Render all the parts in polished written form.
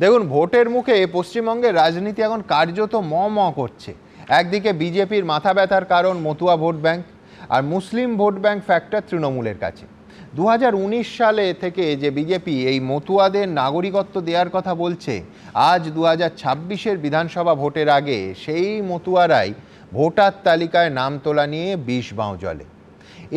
দেখুন, ভোটের মুখে পশ্চিমবঙ্গের রাজনীতি এখন কার্যত করছে। একদিকে বিজেপির মাথা ব্যথার কারণ মতুয়া ভোট ব্যাংক, আর মুসলিম ভোট ব্যাংক ফ্যাক্টর তৃণমূলের কাছে। 2019 সালে থেকে যে বিজেপি এই মতুয়াদের নাগরিকত্ব দেওয়ার কথা বলছে, আজ 2026-এর বিধানসভা ভোটের আগে সেই মতুয়ারাই ভোটার তালিকায় নাম তোলা নিয়ে বিষ বাঁও জলে।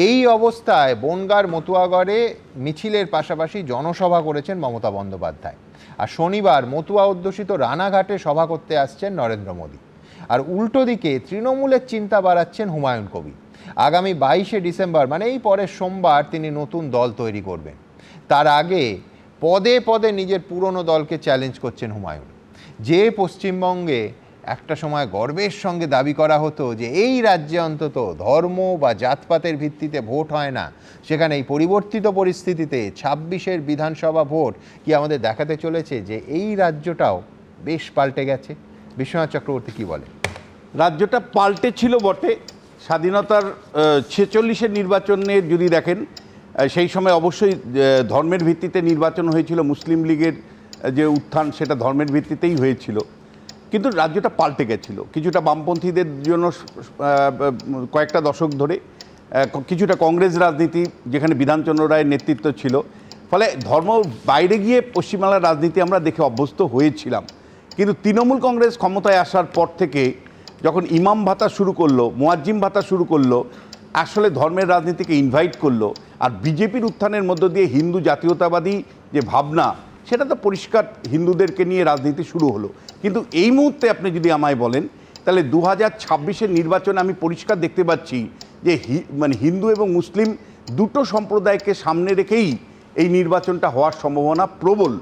এই অবস্থায় বনগাঁর মতুয়াগড়ে মিছিলের পাশাপাশি জনসভা করেছেন মমতা বন্দ্যোপাধ্যায়। আর শনিবার মতুয়া অধ্যুষিত রানাঘাটে সভা করতে আসছেন নরেন্দ্র মোদী। আর উল্টো দিকে তৃণমূলের চিন্তা বাড়াচ্ছেন হুমায়ুন কবির। আগামী 22শে ডিসেম্বর মানে এই পরের সোমবার তিনি নতুন দল তৈরি করবেন। তার আগে পদে পদে নিজের পুরনো দলকে চ্যালেঞ্জ করছেন হুমায়ুন। যে পশ্চিমবঙ্গে একটা সময় গর্বের সঙ্গে দাবি করা হতো যে এই রাজ্যে অন্তত ধর্ম বা জাতপাতের ভিত্তিতে ভোট হয় না, সেখানে এই পরিবর্তিত পরিস্থিতিতে 26-এর বিধানসভা ভোট কি আমাদের দেখাতে চলেছে যে এই রাজ্যটাও বেশ পাল্টে গেছে? বিশ্বনাথ চক্রবর্তী কি বলে? রাজ্যটা পাল্টে ছিল বটে। স্বাধীনতার 46-এর নির্বাচনে যদি দেখেন, সেই সময় অবশ্যই ধর্মের ভিত্তিতে নির্বাচন হয়েছিল। মুসলিম লীগের যে উত্থান সেটা ধর্মের ভিত্তিতেই হয়েছিল, কিন্তু রাজ্যটা পাল্টে গেছিল কিছুটা বামপন্থীদের জন্য কয়েকটা দশক ধরে, কিছুটা কংগ্রেস রাজনীতি যেখানে বিধানচন্দ্র রায়ের নেতৃত্ব ছিল। ফলে ধর্ম বাইরে গিয়ে পশ্চিমবাংলার রাজনীতি আমরা দেখে অভ্যস্ত হয়েছিলাম। কিন্তু তৃণমূল কংগ্রেস ক্ষমতায় আসার পর থেকে যখন ইমাম ভাতা শুরু করলো, মুয়াজ্জিম ভাতা শুরু করলো, আসলে ধর্মের রাজনীতিকে ইনভাইট করলো। আর বিজেপির উত্থানের মধ্য দিয়ে হিন্দু জাতীয়তাবাদী যে ভাবনা, সেটা তো পরিষ্কার হিন্দুদেরকে নিয়ে রাজনীতি শুরু হলো। কিন্তু এই মুহূর্তে আপনি যদি আমায় বলেন, তাহলে 2026-এর নির্বাচনে আমি পরিষ্কার দেখতে পাচ্ছি যে হিন্দু এবং মুসলিম দুটো সম্প্রদায়কে সামনে রেখেই এই নির্বাচনটা হওয়ার সম্ভাবনা প্রবল।